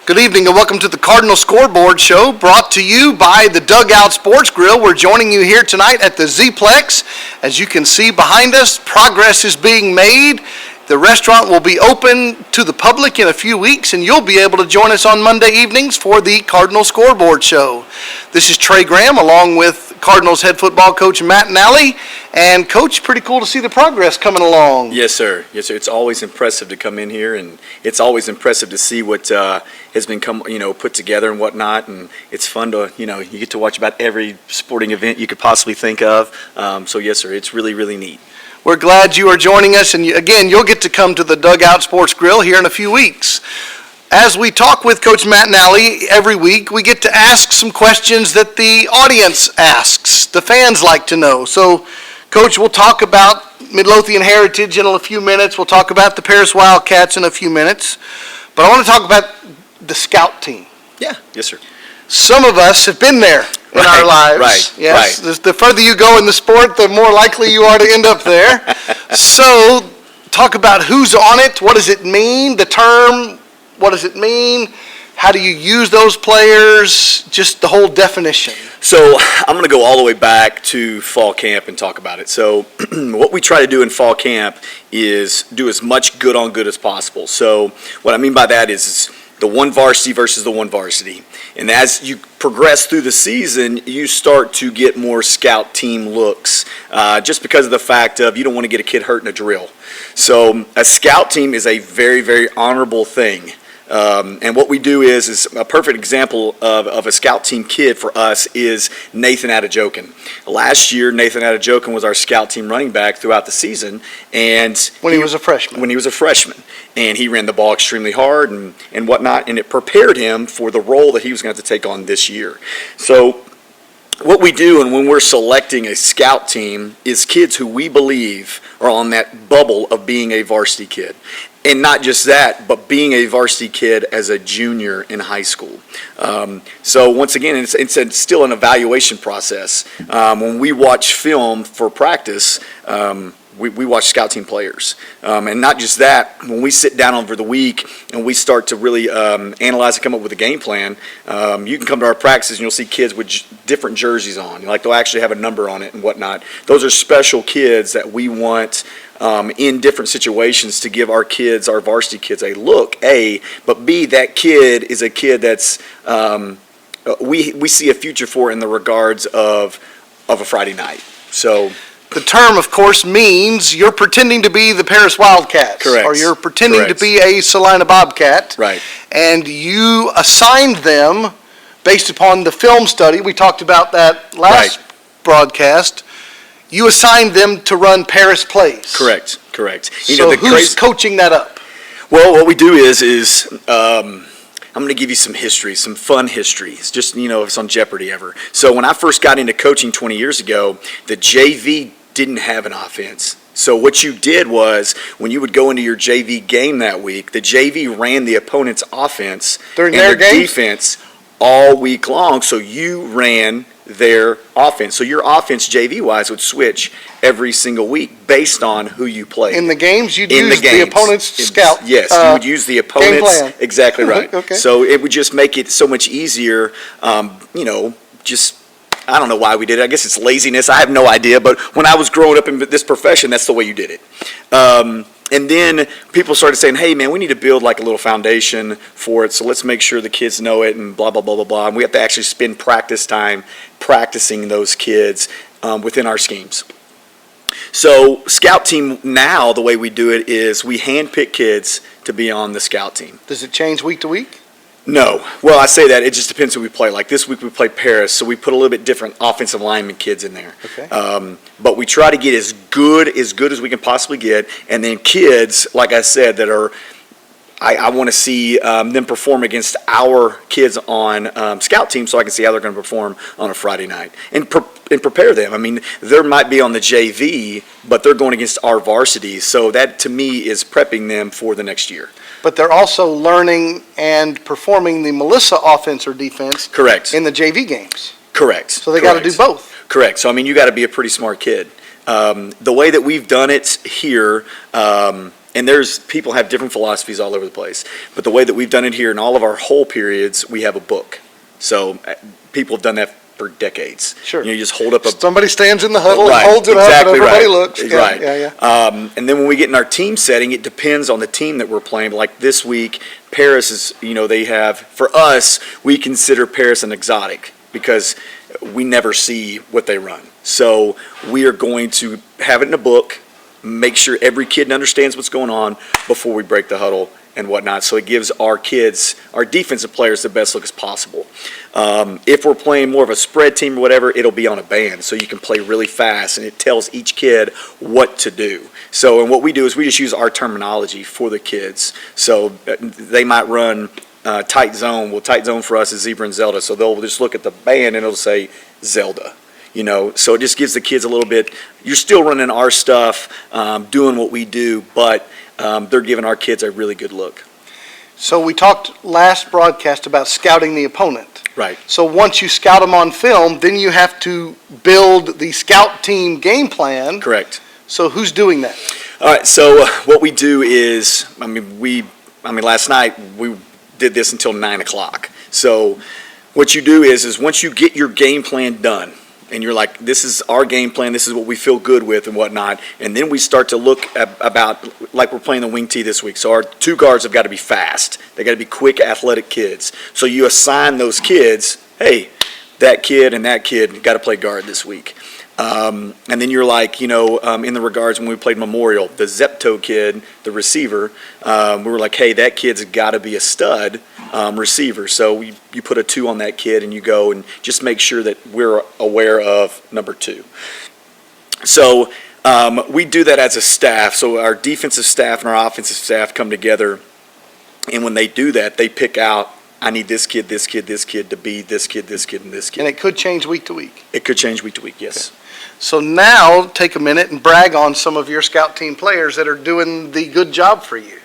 Good evening and welcome to the Cardinals Scoreboard Show, brought to you by the Dugout Sports Grill. We're joining you here tonight at the Z-Plex. As you can see behind us, progress is being made. The restaurant will be open to the public in a few weeks, and you'll be able to join us on Monday evenings for the Cardinal Scoreboard Show. This is Trey Graham along with Cardinals head football coach Matt Nally. And Coach, pretty cool to see the progress coming along. Yes, sir. Yes, sir. It's always impressive to come in here, and it's always impressive to see what has been put together and whatnot. And it's fun to you get to watch about every sporting event you could possibly think of. So yes, sir. It's really, really neat. We're glad you are joining us, and again, you'll get to come to the Dugout Sports Grill here in a few weeks. As we talk with Coach Matt Nally every week, we get to ask some questions that the audience asks, the fans like to know. So, Coach, we'll talk about Midlothian heritage in a few minutes. We'll talk about the Paris Wildcats in a few minutes. But I want to talk about the scout team. Yeah. Yes, sir. Some of us have been there in our lives. Right. Yes. Right. The further you go in the sport, the more likely you are to end up there. So, talk about who's on it. What does it mean? The term. What does it mean? How do you use those players? Just the whole definition. So I'm going to go all the way back to fall camp and talk about it. So what we try to do in fall camp is do as much good on good as possible. So what I mean by that is the one varsity versus the one varsity. And as you progress through the season, you start to get more scout team looks just because of the fact of you don't want to get a kid hurt in a drill. So a scout team is a very, very honorable thing. And what we do is a perfect example of a scout team kid for us is Nathan Adejokin. Last year, Nathan Adejokin was our scout team running back throughout the season, and when he was a freshman, and he ran the ball extremely hard and whatnot, and it prepared him for the role that he was going to have to take on this year. So what we do, and when we're selecting a scout team, is kids who we believe are on that bubble of being a varsity kid. And not just that, but being a varsity kid as a junior in high school. So once again, it's still an evaluation process. When we watch film for practice, we watch scout team players. And not just that, when we sit down over the week and we start to really analyze and come up with a game plan, you can come to our practices and you'll see kids with different jerseys on. Like they'll actually have a number on it and whatnot. Those are special kids that we want in different situations to give our kids, our varsity kids, a look, A, but B, that kid is a kid that's we see a future for in the regards of a Friday night. So the term, of course, means you're pretending to be the Paris Wildcats. Correct. Or you're pretending to be a Salina Bobcat. Right. And you assigned them based upon the film study. We talked about that last broadcast. You assigned them to run Paris plays. Correct. So who's coaching that up? Well, what we do is I'm going to give you some history, some fun history. It's just, if it's on Jeopardy ever. So when I first got into coaching 20 years ago, the JV didn't have an offense. So what you did was, when you would go into your JV game that week, the JV ran the opponent's offense during and their games? Defense all week long. So you ran their offense. So your offense, JV-wise, would switch every single week based on who you played. In the games, you'd use the opponent's scout. Yes, you would use the opponent's. Game plan. Exactly right. Okay. So it would just make it so much easier, just, I don't know why we did it. I guess it's laziness. I have no idea. But when I was growing up in this profession, that's the way you did it. And then people started saying, hey, man, we need to build like a little foundation for it, so let's make sure the kids know it and blah, blah, blah, blah, blah. And we have to actually spend practice time practicing those kids within our schemes. So scout team now, the way we do it is we handpick kids to be on the scout team. Does it change week to week? No. Well, I say that. It just depends who we play. Like this week we play Paris, so we put a little bit different offensive lineman kids in there. Okay. But we try to get as good as we can possibly get. And then kids, like I said, that are I want to see them perform against our kids on scout team so I can see how they're going to perform on a Friday night. And prepare them. I mean, they might be on the JV, but they're going against our varsity. So that, to me, is prepping them for the next year. But they're also learning and performing the Melissa offense or defense. Correct. In the JV games. Correct. So they got to do both. Correct. So, I mean, you got to be a pretty smart kid. The way that we've done it here, And there's people have different philosophies all over the place. But the way that we've done it here in all of our whole periods, we have a book. So people have done that for decades. Sure. You just hold up a... Somebody stands in the huddle Right, and holds it exactly up and everybody right. looks. Right. Yeah. And then when we get in our team setting, it depends on the team that we're playing. Like this week, Paris is, they have, for us, we consider Paris an exotic because we never see what they run. So we are going to have it in a book, make sure every kid understands what's going on before we break the huddle and whatnot. So it gives our kids, our defensive players, the best look as possible. If we're playing more of a spread team or whatever, it'll be on a band, so you can play really fast, and it tells each kid what to do. So, and what we do is we just use our terminology for the kids. So they might run tight zone. Well, tight zone for us is Zebra and Zelda, so they'll just look at the band and it'll say Zelda. So it just gives the kids a little bit, you're still running our stuff, doing what we do, but they're giving our kids a really good look. So we talked last broadcast about scouting the opponent. Right. So once you scout them on film, then you have to build the scout team game plan. Correct. So who's doing that? All right, so what we do is, last night we did this until 9 o'clock. So what you do is once you get your game plan done, and you're like, this is our game plan, this is what we feel good with and whatnot, and then we start to look about, like we're playing the wing tee this week, so our two guards have got to be fast. They got to be quick, athletic kids. So you assign those kids, hey, that kid and that kid got to play guard this week. And then you're like, in the regards when we played Memorial, the Zepto kid, the receiver, we were like, hey, that kid's got to be a stud receiver. So you put a 2 on that kid and you go and just make sure that we're aware of number 2. So we do that as a staff. So our defensive staff and our offensive staff come together, and when they do that, they pick out, I need this kid to be this kid, and this kid. And it could change week to week. It could change week to week, yes. Okay. So now take a minute and brag on some of your scout team players that are doing the good job for you.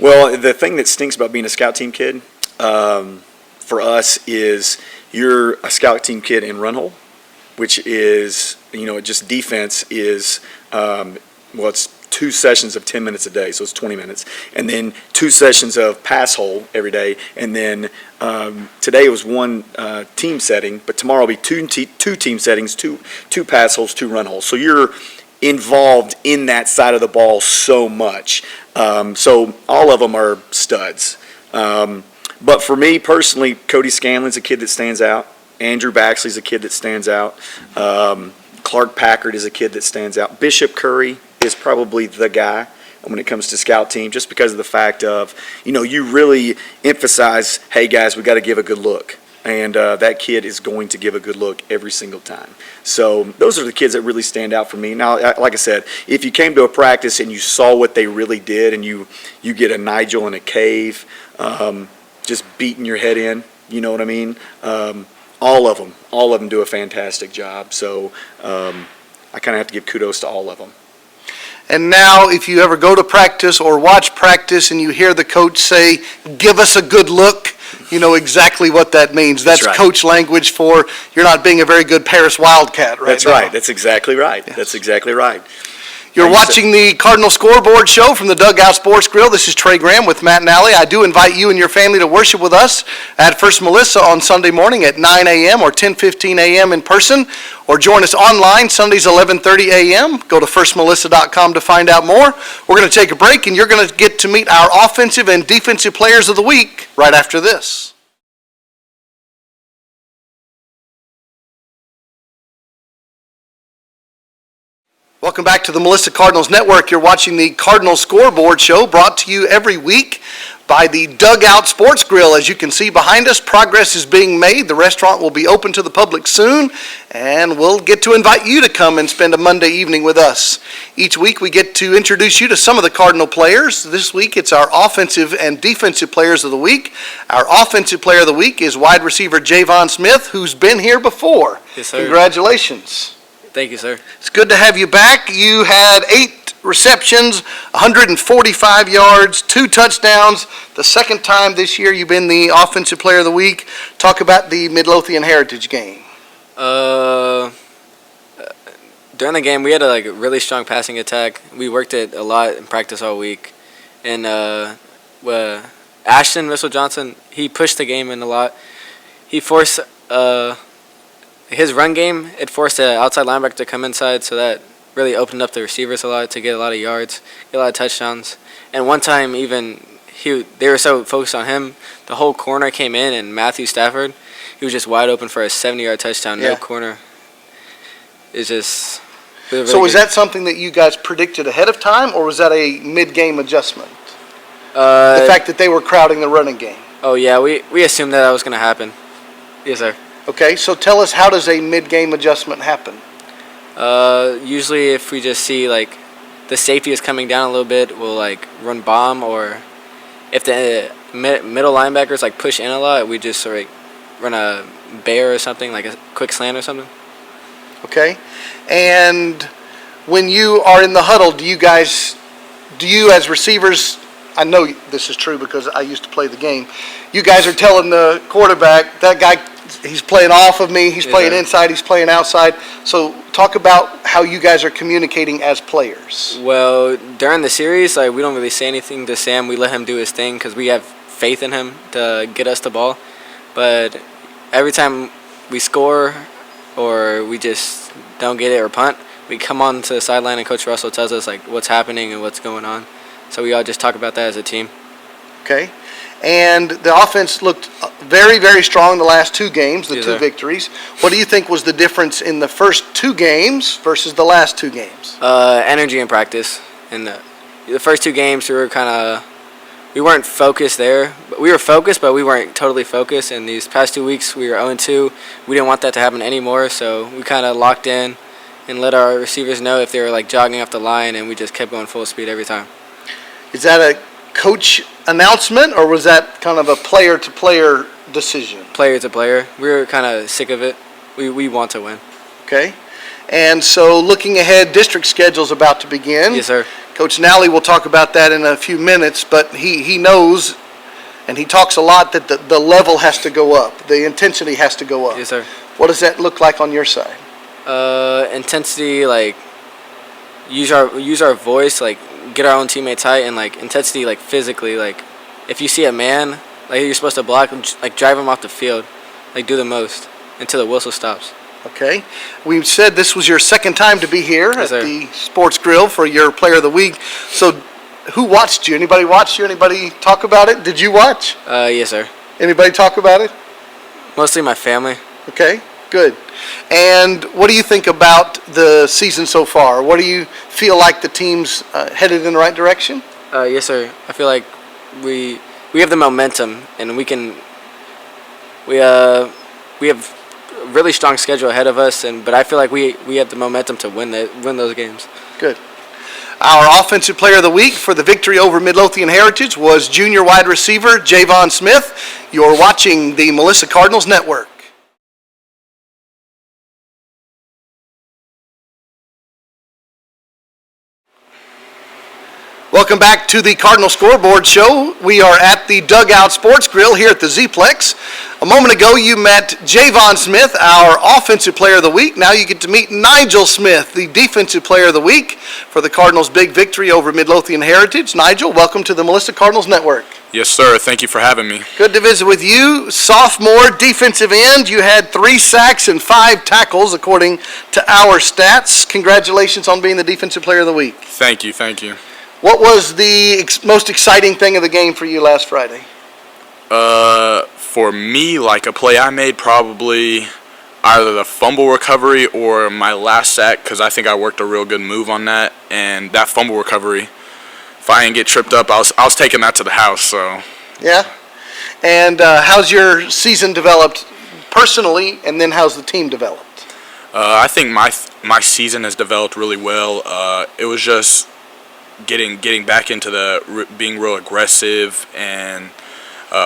Well, the thing that stinks about being a scout team kid for us is you're a scout team kid in run hole, which is, just defense is, it's 2 sessions of 10 minutes a day, so it's 20 minutes, and then 2 sessions of pass hole every day, and then today was 1 team setting, but tomorrow will be 2 team settings, 2 pass holes, 2 run holes. So you're involved in that side of the ball so much. So all of them are studs. But for me personally, Cody Scanlon's a kid that stands out. Andrew Baxley's a kid that stands out. Clark Packard is a kid that stands out. Bishop Curry is probably the guy when it comes to scout team, just because of the fact of, you really emphasize, hey guys, we got to give a good look. And that kid is going to give a good look every single time. So those are the kids that really stand out for me. Now, like I said, if you came to a practice and you saw what they really did, and you get a Nigel in a cave just beating your head in, you know what I mean? All of them do a fantastic job. So I kind of have to give kudos to all of them. And now if you ever go to practice or watch practice and you hear the coach say, give us a good look, you know exactly what that means. That's right. Coach language for you're not being a very good Paris Wildcat right That's now. right. That's exactly right. Yes. That's exactly right. You're Like you watching the Cardinal Scoreboard show from the Dugout Sports Grill. This is Trey Graham with Matt and Allie. I do invite you and your family to worship with us at First Melissa on Sunday morning at 9 a.m. or 10:15 a.m. in person, or join us online Sundays 11:30 a.m. Go to firstmelissa.com to find out more. We're going to take a break, and you're going to get to meet our offensive and defensive players of the week right after this. Welcome back to the Melissa Cardinals Network. You're watching the Cardinal Scoreboard show, brought to you every week by the Dugout Sports Grill. As you can see behind us, progress is being made. The restaurant will be open to the public soon, and we'll get to invite you to come and spend a Monday evening with us. Each week we get to introduce you to some of the Cardinal players. This week it's our offensive and defensive players of the week. Our offensive player of the week is wide receiver Jayvon Smith, who's been here before. Yes, sir. Congratulations. Thank you, sir. It's good to have you back. You had 8 receptions, 145 yards, 2 touchdowns. The second time this year you've been the Offensive Player of the Week. Talk about the Midlothian Heritage game. During the game, we had a really strong passing attack. We worked it a lot in practice all week. And Ashton Mitchell-Johnson, he pushed the game in a lot. He forced his run game. It forced the outside linebacker to come inside, so that really opened up the receivers a lot to get a lot of yards, get a lot of touchdowns. And one time even they were so focused on him, the whole corner came in, and Matthew Stafford, he was just wide open for a 70-yard touchdown. Yeah. No corner. It's just. Really So was good. that something that you guys predicted ahead of time, or was that a mid-game adjustment? The The fact that they were crowding the running game. Oh yeah, we assumed that was gonna happen. Yes, sir. Okay, so tell us, how does a mid-game adjustment happen? Usually if we just see like the safety is coming down a little bit, we'll like run bomb, or if the middle linebackers like push in a lot, we just sort of run a bear or something, like a quick slant or something. Okay, and when you are in the huddle, do you as receivers, I know this is true because I used to play the game, you guys are telling the quarterback, that guy, he's playing off of me, he's Yeah. playing inside, he's playing outside. So talk about how you guys are communicating as players. Well, during the series, like we don't really say anything to Sam. We let him do his thing because we have faith in him to get us the ball. But every time we score or we just don't get it or punt, we come on to the sideline and Coach Russell tells us like what's happening and what's going on. So we all just talk about that as a team. Okay, and the offense looked very, very strong the last two games, the Yes, two sir. victories. What do you think was the difference in the first two games versus the last two games? Energy in practice. In the first two games, we weren't focused there. We were focused, but we weren't totally focused. And these past 2 weeks, we were 0-2. We didn't want that to happen anymore, so we kind of locked in and let our receivers know if they were like jogging off the line, and we just kept going full speed every time. Is that a coach announcement, or was that kind of a player-to-player decision? Player to player, we were kind of sick of it. We want to win. Okay, and so looking ahead, district schedule's about to begin. Yes, sir. Coach Nally will talk about that in a few minutes, but he knows, and he talks a lot, that the level has to go up, the intensity has to go up. Yes, sir. What does that look like on your side? Intensity, like use our voice, like get our own teammates high, and like intensity, like physically, like if you see a man like you're supposed to block, like drive him off the field, like do the most until the whistle stops. Okay, we said this was your second time to be here Yes, at sir. the Sports Grill for your Player of the Week. So, who watched you? Anybody watch you? Anybody talk about it? Did you watch? Yes, sir. Anybody talk about it? Mostly my family. Okay, good. And what do you think about the season so far? What do you feel like the team's headed in the right direction? Yes, sir. I feel like we have the momentum, and we have a really strong schedule ahead of us, but I feel like we have the momentum to win those games. Good. Our Offensive Player of the Week for the victory over Midlothian Heritage was junior wide receiver Jayvon Smith. You're watching the Melissa Cardinals Network. Welcome back to the Cardinal Scoreboard Show. We are at the Dugout Sports Grill here at the Z-Plex. A moment ago, you met Jayvon Smith, our Offensive Player of the Week. Now you get to meet Nigel Smith, the Defensive Player of the Week for the Cardinals' big victory over Midlothian Heritage. Nigel, welcome to the Melissa Cardinals Network. Yes, sir. Thank you for having me. Good to visit with you. Sophomore defensive end. You had 3 sacks and 5 tackles, according to our stats. Congratulations on being the Defensive Player of the Week. Thank you. Thank you. What was the most exciting thing of the game for you last Friday? For me, like a play I made, probably either the fumble recovery or my last sack, because I think I worked a real good move on that. And that fumble recovery, if I didn't get tripped up, I was taking that to the house. So Yeah? And how's your season developed personally, and then how's the team developed? I think my season has developed really well. It was just getting back into being real aggressive and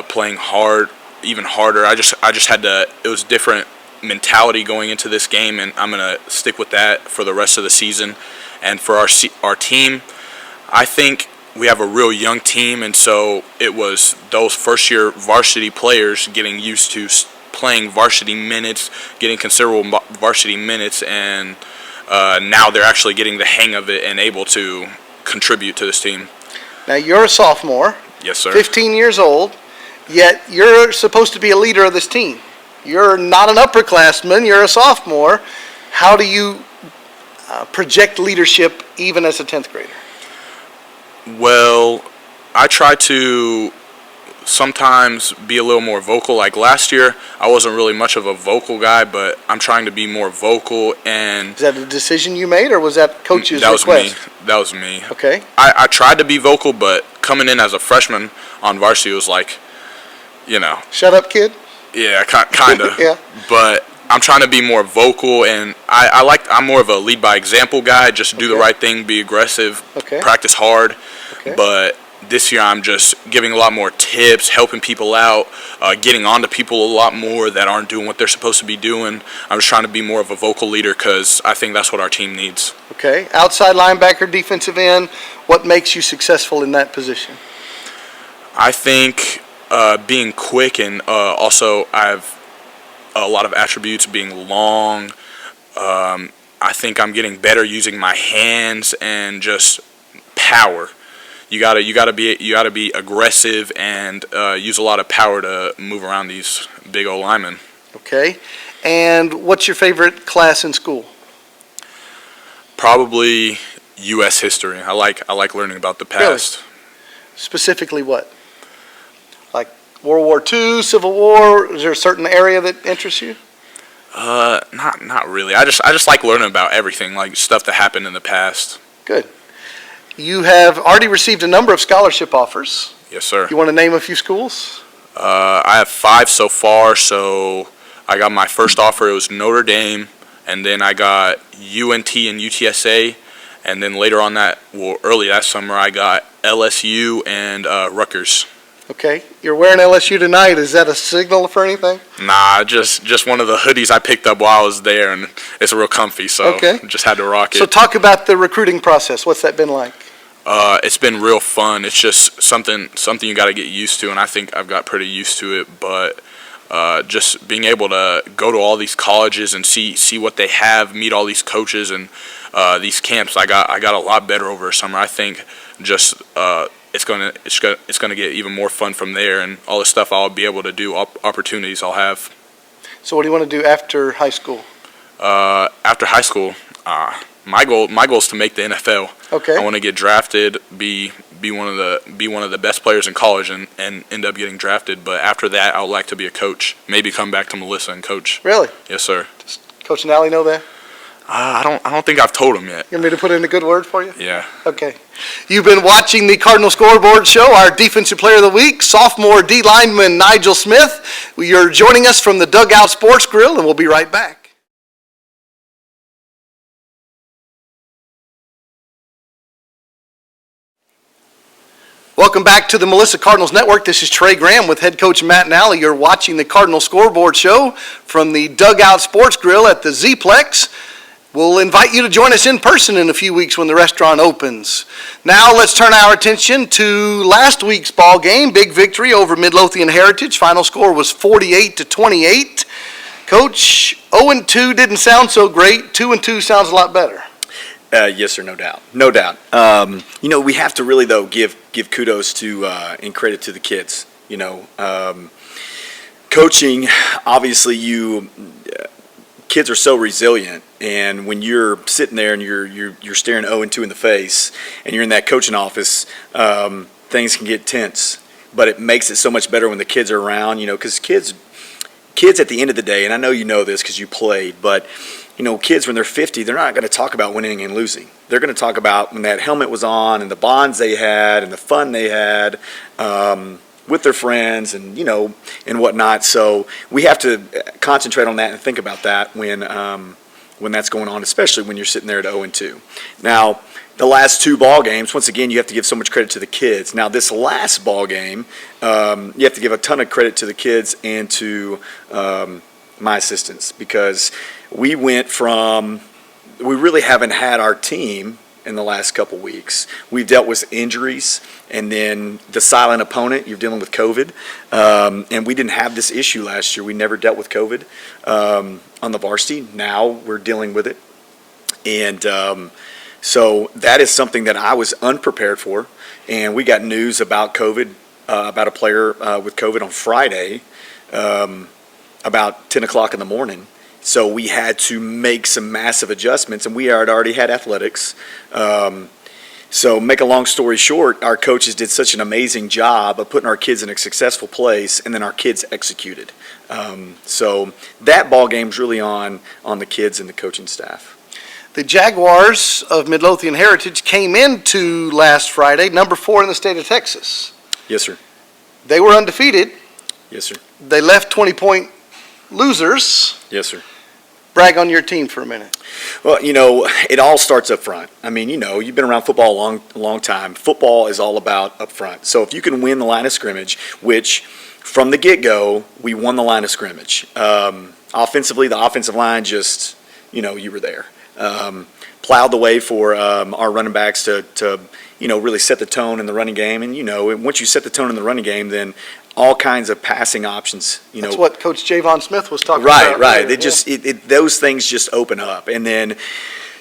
playing hard, even harder. I just had to. It was different mentality going into this game, and I'm gonna stick with that for the rest of the season. And for our team, I think we have a real young team, and so it was those first-year varsity players getting used to playing varsity minutes, getting considerable varsity minutes, and now they're actually getting the hang of it and able to contribute to this team. Now, you're a sophomore, Yes, sir. 15 years old, yet you're supposed to be a leader of this team. You're not an upperclassman, you're a sophomore. How do you project leadership even as a 10th grader? Well, I try to sometimes be a little more vocal. Like last year, I wasn't really much of a vocal guy, but I'm trying to be more vocal. And Is that a decision you made, or was that coach's that was request? me. That was me. Okay. I tried to be vocal, but coming in as a freshman on varsity was like, Shut up, kid. yeah, kind of. Yeah. But I'm trying to be more vocal, and I'm more of a lead by example guy. Just do the Okay. right thing, be aggressive, Okay. practice hard. Okay. But this year I'm just giving a lot more tips, helping people out, getting on to people a lot more that aren't doing what they're supposed to be doing. I'm just trying to be more of a vocal leader because I think that's what our team needs. Okay. Outside linebacker, defensive end, what makes you successful in that position? I think being quick, and also I have a lot of attributes, being long. I think I'm getting better using my hands and just power. You gotta be aggressive and use a lot of power to move around these big old linemen. Okay. And what's your favorite class in school? Probably U.S. history. I like learning about the past. Specifically what? Like World War II, Civil War? Is there a certain area that interests you? Not really. I just like learning about everything, like stuff that happened in the past. Good. You have already received a number of scholarship offers. Yes, sir. You want to name a few schools? I have 5 so far. So I got my first offer. It was Notre Dame, and then I got UNT and UTSA, and then later on early that summer, I got LSU and Rutgers. Okay. You're wearing LSU tonight. Is that a signal for anything? Nah, just one of the hoodies I picked up while I was there, and it's real comfy, so Okay. just had to rock it. So talk about the recruiting process. What's that been like? It's been real fun. It's just something you got to get used to, and I think I've got pretty used to it. But just being able to go to all these colleges and see what they have, meet all these coaches and these camps, I got a lot better over the summer. I think just it's gonna get even more fun from there, and all the stuff I'll be able to do, opportunities I'll have. So what do you want to do after high school? After high school, my goal is to make the NFL. Okay. I want to get drafted, be one of the best players in college, and end up getting drafted. But after that, I would like to be a coach. Maybe come back to Melissa and coach. Really? Yes, sir. Does Coach Nally know that? I don't think I've told him yet. You want me to put in a good word for you? Yeah. Okay. You've been watching the Cardinal Scoreboard Show. Our Defensive Player of the Week, sophomore D lineman Nigel Smith. You're joining us from the Dugout Sports Grill, and we'll be right back. Welcome back to the Melissa Cardinals Network. This is Trey Graham with head coach Matt Nally. You're watching the Cardinal Scoreboard Show from the Dugout Sports Grill at the Z-Plex. We'll invite you to join us in person in a few weeks when the restaurant opens. Now let's turn our attention to last week's ball game. Big victory over Midlothian Heritage. Final score was 48-28. Coach, 0-2 didn't sound so great. 2-2 sounds a lot better. Yes, sir, no doubt. No doubt. We have to really, though, give kudos to and credit to the kids. Coaching, obviously, kids are so resilient, and when you're sitting there and you're staring 0-2 in the face, and you're in that coaching office, things can get tense. But it makes it so much better when the kids are around. Because kids at the end of the day, and I know you know this because you played, but kids when they're 50, they're not going to talk about winning and losing. They're going to talk about when that helmet was on and the bonds they had and the fun they had with their friends and and whatnot. So we have to concentrate on that and think about that when that's going on, especially when you're sitting there at 0-2. Now, the last 2 ball games, once again, you have to give so much credit to the kids. Now, this last ball game, you have to give a ton of credit to the kids and to my assistants, because we really haven't had our team in the last couple weeks. We've dealt with injuries, and then the silent opponent, you're dealing with COVID. And we didn't have this issue last year. We never dealt with COVID on the varsity. Now we're dealing with it. And So that is something that I was unprepared for. And we got news about COVID, about a player with COVID on Friday, about 10 o'clock in the morning. So we had to make some massive adjustments, and we had already had athletics. So make a long story short, our coaches did such an amazing job of putting our kids in a successful place, and then our kids executed. So that ball game's really on the kids and the coaching staff. The Jaguars of Midlothian Heritage came into last Friday, number 4 in the state of Texas. Yes, sir. They were undefeated. Yes, sir. They left 20-point losers. Yes, sir. Brag on your team for a minute. Well, it all starts up front. I mean, you've been around football a long time. Football is all about up front. So if you can win the line of scrimmage, which from the get-go, we won the line of scrimmage. Offensively, the offensive line just, you were there. Plowed the way for our running backs to really set the tone in the running game. And, once you set the tone in the running game, then all kinds of passing options. That's what Coach Jayvon Smith was talking about. Right. Those things just open up. And then,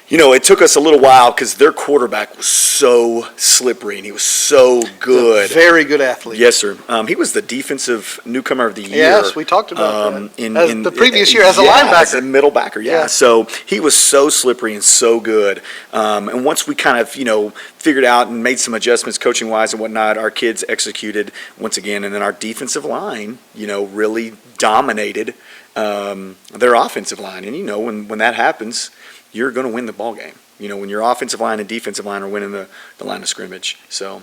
it took us a little while because their quarterback was so slippery and he was so good. Very good athlete. Yes, sir. He was the defensive newcomer of the year. Yes, we talked about that. In the previous year as a linebacker. As a middle backer, yeah. So he was so slippery and so good. And once we kind of, figured out and made some adjustments coaching-wise and whatnot, our kids executed once again. And then our defensive line, really dominated their offensive line. And, when that happens, you're going to win the ball game. When your offensive line and defensive line are winning the line of scrimmage. So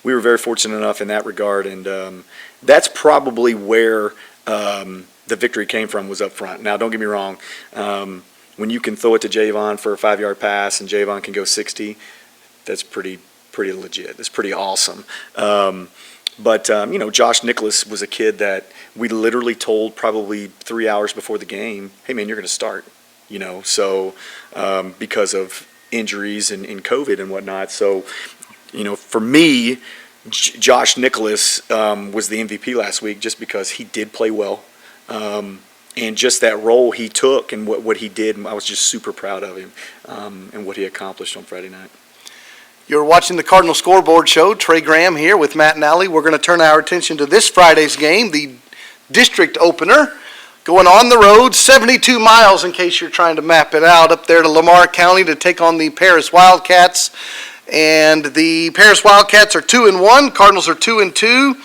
we were very fortunate enough in that regard, and that's probably where the victory came from, was up front. Now, don't get me wrong. When you can throw it to Jayvon for a 5-yard pass and Jayvon can go 60, that's pretty legit. That's pretty awesome. But Josh Nicholas was a kid that we literally told probably 3 hours before the game, hey, man, you're going to start. So because of injuries and COVID and whatnot. So, for me, Josh Nicholas was the MVP last week just because he did play well. And just that role he took and what he did, I was just super proud of him and what he accomplished on Friday night. You're watching the Cardinal Scoreboard Show. Trey Graham here with Matt Nally. We're going to turn our attention to this Friday's game, the district opener. Going on the road, 72 miles in case you're trying to map it out, up there to Lamar County to take on the Paris Wildcats. And the Paris Wildcats are 2-1, Cardinals are 2-2.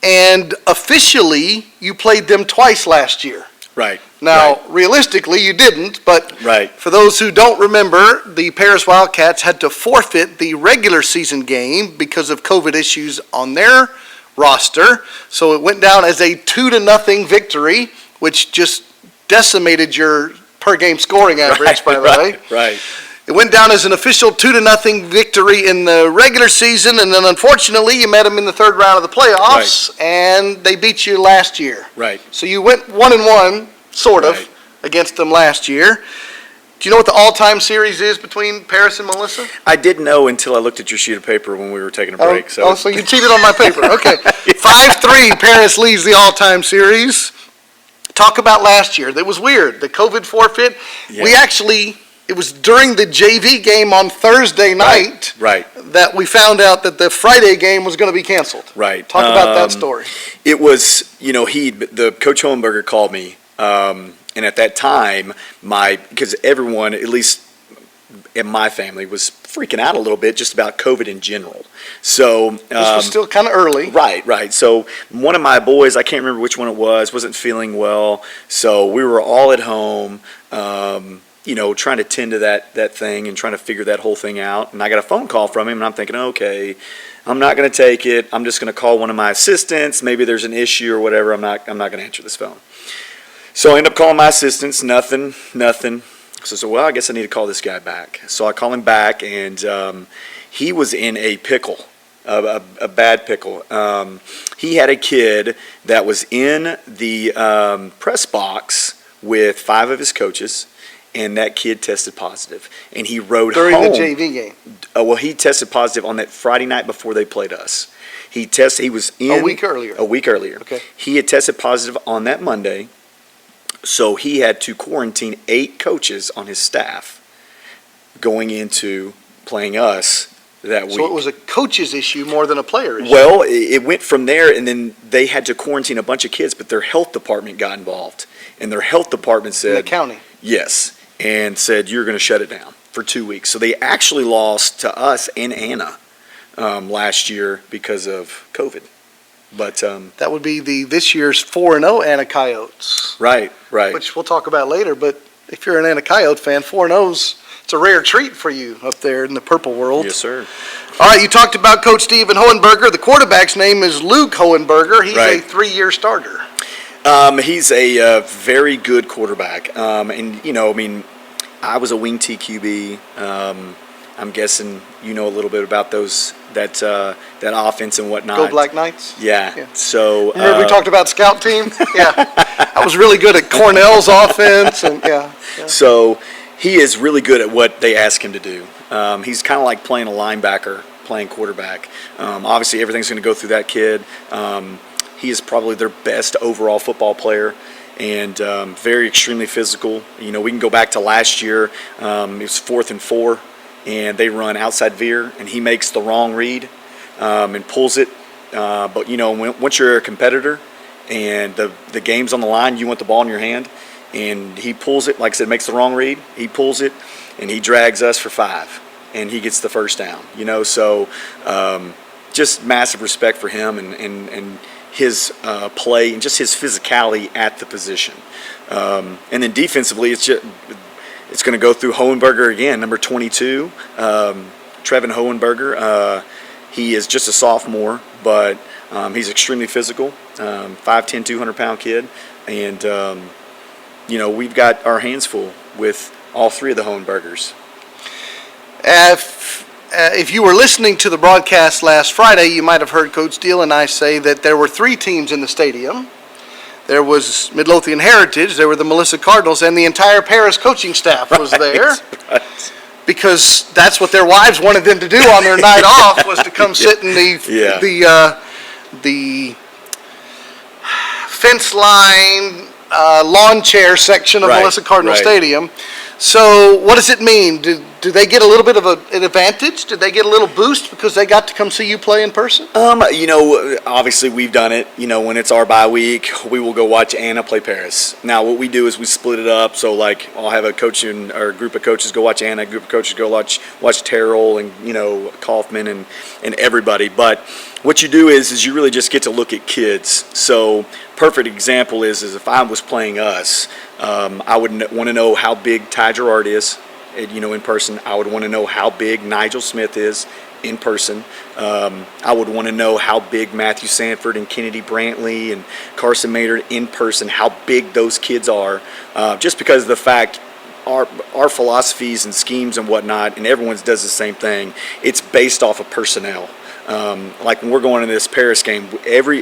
And officially, you played them twice last year. Right. Now, realistically, you didn't, but for those who don't remember, the Paris Wildcats had to forfeit the regular season game because of COVID issues on their roster. So it went down as a 2-0 victory, which just decimated your per-game scoring average, by the way. Right. It went down as an official 2-0 victory in the regular season, and then unfortunately you met them in the third round of the playoffs, and they beat you last year. Right. So you went 1-1, sort of, against them last year. Do you know what the all-time series is between Paris and Melissa? I didn't know until I looked at your sheet of paper when we were taking a break. So you cheated on my paper. Okay. 5-3, Paris leads the all-time series. Talk about last year. That was weird. The COVID forfeit. Yeah. It was during the JV game on Thursday night that we found out that the Friday game was going to be canceled. Right. Talk about that story. It was, the Coach Hohenberger called me, and at that time, because everyone, at least in my family, was freaking out a little bit just about COVID in general. So this was still kind of early. Right. So one of my boys, I can't remember which one it was, wasn't feeling well. So we were all at home, trying to tend to that thing and trying to figure that whole thing out. And I got a phone call from him, and I'm thinking, okay, I'm not going to take it. I'm just going to call one of my assistants. Maybe there's an issue or whatever. I'm not going to answer this phone. So I end up calling my assistants. Nothing. So I guess I need to call this guy back. So I call him back, and he was in a pickle, a bad pickle. He had a kid that was in the press box with 5 of his coaches, and that kid tested positive. And he rode home. During the JV game? He tested positive on that Friday night before they played us. He was in a week earlier. Okay. He had tested positive on that Monday. So he had to quarantine 8 coaches on his staff going into playing us that week. So it was a coach's issue more than a player issue. Well, it went from there, and then they had to quarantine a bunch of kids, but their health department got involved. And their health department said, in the county. yes, and said, you're going to shut it down for 2 weeks. So they actually lost to us and Anna last year because of COVID. But that would be this year's 4-0 Anna Coyotes. right. Which we'll talk about later. But if you're an Anna Coyote fan, 4-0's it's a rare treat for you up there in the purple world. Yes, sir. All right, you talked about Coach Stephen Hohenberger. The quarterback's name is Luke Hohenberger. He's Right. a 3-year starter. He's a very good quarterback. And, you know, I mean, I was a wing TQB. I'm guessing you know a little bit about that offense and whatnot. Go Black Knights. Yeah. So Remember we talked about scout team? Yeah. I was really good at Cornell's offense. And yeah. So he is really good at what they ask him to do. He's kind of like playing a linebacker, playing quarterback. Obviously, everything's going to go through that kid. He is probably their best overall football player, and very extremely physical. You know, we can go back to last year. It was 4th and 4, and they run outside veer, and he makes the wrong read and pulls it. But, you know, once you're a competitor and the game's on the line, you want the ball in your hand. And he pulls it, like I said, makes the wrong read. He pulls it, and he drags us for 5, and he gets the first down. You know, so just massive respect for him and his play and just his physicality at the position. And then defensively, it's going to go through Hohenberger again, number 22, Trevin Hohenberger. He is just a sophomore, but he's extremely physical, 5'10", 200-pound kid, and you know, we've got our hands full with all 3 of the Hohenbergers. If you were listening to the broadcast last Friday, you might have heard Coach Steele and I say that there were 3 teams in the stadium. There was Midlothian Heritage, there were the Melissa Cardinals, and the entire Paris coaching staff was there. Right. Because that's what their wives wanted them to do on their night off, was to come sit in the fence line lawn chair section of Right, Melissa Cardinal right. Stadium. So what does it mean? Do they get a little bit of an advantage? Did they get a little boost because they got to come see you play in person? You know, obviously we've done it. You know, when it's our bye week, we will go watch Anna play Paris. Now, what we do is we split it up. So, like, I'll have a coach or a group of coaches go watch Anna, a group of coaches go watch Terrell and, you know, Kaufman and everybody. But what you do is you really just get to look at kids. So, perfect example is if I was playing us, I would want to know how big Ty Gerard is, you know, in person. I would want to know how big Nigel Smith is in person. I would want to know how big Matthew Sanford and Kennedy Brantley and Carson Maynard in person, how big those kids are, just because of the fact our philosophies and schemes and whatnot, and everyone's does the same thing. It's based off of personnel. Like when we're going to this Paris game,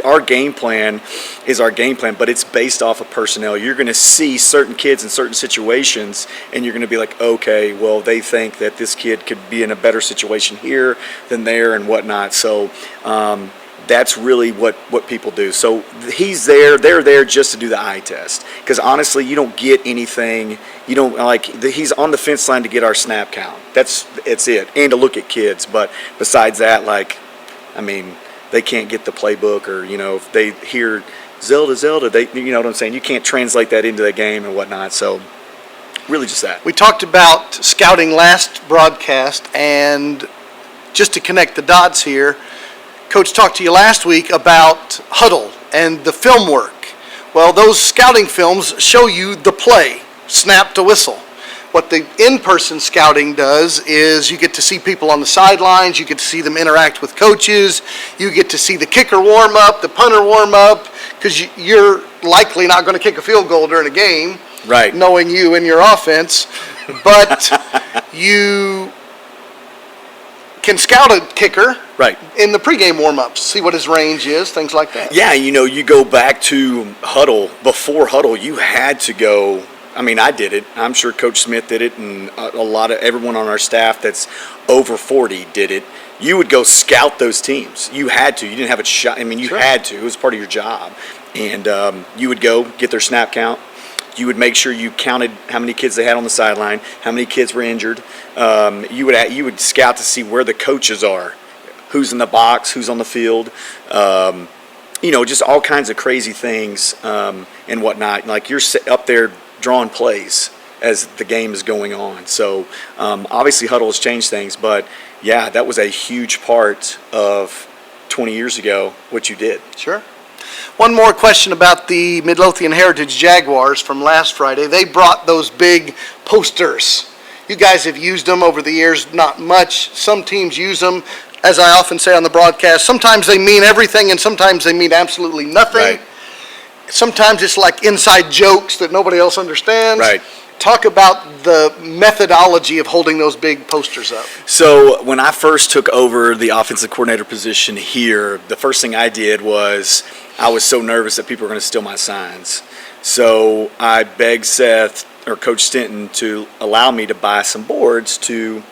our game plan is our game plan, but it's based off of personnel. You're going to see certain kids in certain situations, and you're going to be like, okay, well, they think that this kid could be in a better situation here than there and whatnot. So that's really what people do. So they're there just to do the eye test, because honestly, you don't get anything. You don't he's on the fence line to get our snap count. It's it, and to look at kids. But besides that, I mean, they can't get the playbook, or, you know, if they hear Zelda, they, you know what I'm saying? You can't translate that into the game and whatnot. So really just that. We talked about scouting last broadcast, and just to connect the dots here, Coach talked to you last week about huddle and the film work. Well, those scouting films show you the play, snap to whistle. What the in-person scouting does is you get to see people on the sidelines, you get to see them interact with coaches, you get to see the kicker warm up, the punter warm up, because you're likely not going to kick a field goal during a game, right? Knowing you and your offense, but you can scout a kicker right in the pregame warm-ups, see what his range is, things like that. Yeah, you know, you go back to huddle. Before huddle, you had to go. I mean, I did it. I'm sure Coach Smith did it, and a lot of everyone on our staff that's over 40 did it. You would go scout those teams. You had to. You didn't have a shot. I mean, you had to. It was part of your job. And you would go get their snap count, You would make sure you counted how many kids they had on the sideline, how many kids were injured. You would scout to see where the coaches are, who's in the box, who's on the field. Just all kinds of crazy things and whatnot. Like you're up there drawing plays as the game is going on. So obviously Huddle has changed things, but yeah, that was a huge part of 20 years ago what you did. Sure. One more question about the Midlothian Heritage Jaguars from last Friday. They brought those big posters. You guys have used them over the years, not much. Some teams use them. As I often say on the broadcast, sometimes they mean everything and sometimes they mean absolutely nothing. Right. Sometimes it's like inside jokes that nobody else understands. Right. Talk about the methodology of holding those big posters up. So when I first took over the offensive coordinator position here, the first thing I did was I was so nervous that people were going to steal my signs. So I begged Seth or Coach Stinton to allow me to buy some boards to,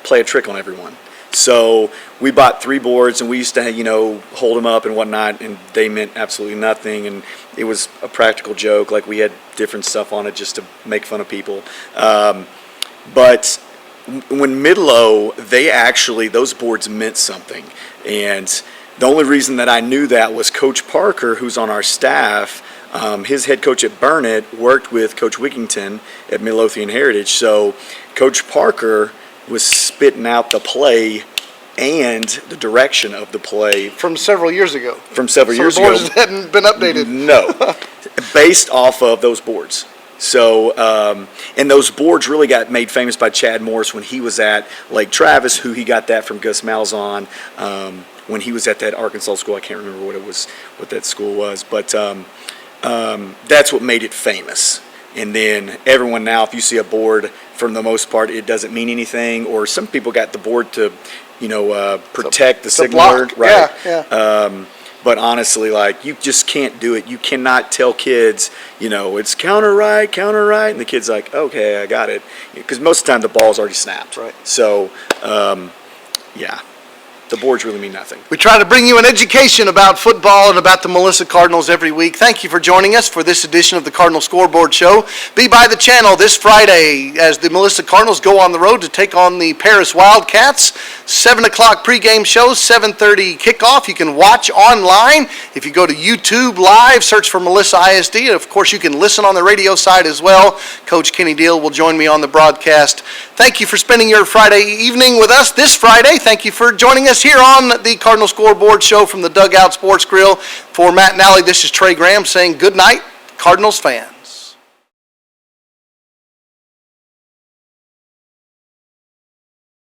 play a trick on everyone. So we bought 3 boards, and we used to, hold them up and whatnot, and they meant absolutely nothing. And it was a practical joke, like we had different stuff on it just to make fun of people. But when Midlow, those boards meant something. And the only reason that I knew that was Coach Parker, who's on our staff, his head coach at Burnett worked with Coach Wigington at Midlothian Heritage. So Coach Parker was spitting out the play and the direction of the play From several years ago. So the boards hadn't been updated. No, based off of those boards. So, and those boards really got made famous by Chad Morris when he was at Lake Travis, who he got that from Gus Malzahn. When he was at that Arkansas school, I can't remember what that school was, but that's what made it famous. And then everyone now, if you see a board, for the most part, it doesn't mean anything. Or some people got the board to, protect the signaler, block. right? Yeah. But honestly, you just can't do it. You cannot tell kids, it's counter right, and the kid's like, okay, I got it, because most of the time the ball's already snapped. Right. So, yeah. The boards really mean nothing. We try to bring you an education about football and about the Melissa Cardinals every week. Thank you for joining us for this edition of the Cardinal Scoreboard Show. Be by the channel this Friday as the Melissa Cardinals go on the road to take on the Paris Wildcats. 7 o'clock pregame show, 7:30 kickoff. You can watch online. If you go to YouTube Live, search for Melissa ISD. And of course, you can listen on the radio side as well. Coach Kenny Deal will join me on the broadcast. Thank you for spending your Friday evening with us this Friday. Thank you for joining us here on the Cardinal Scoreboard Show from the Dugout Sports Grill. For Matt and Allie, this is Trey Graham saying good night, Cardinals fans.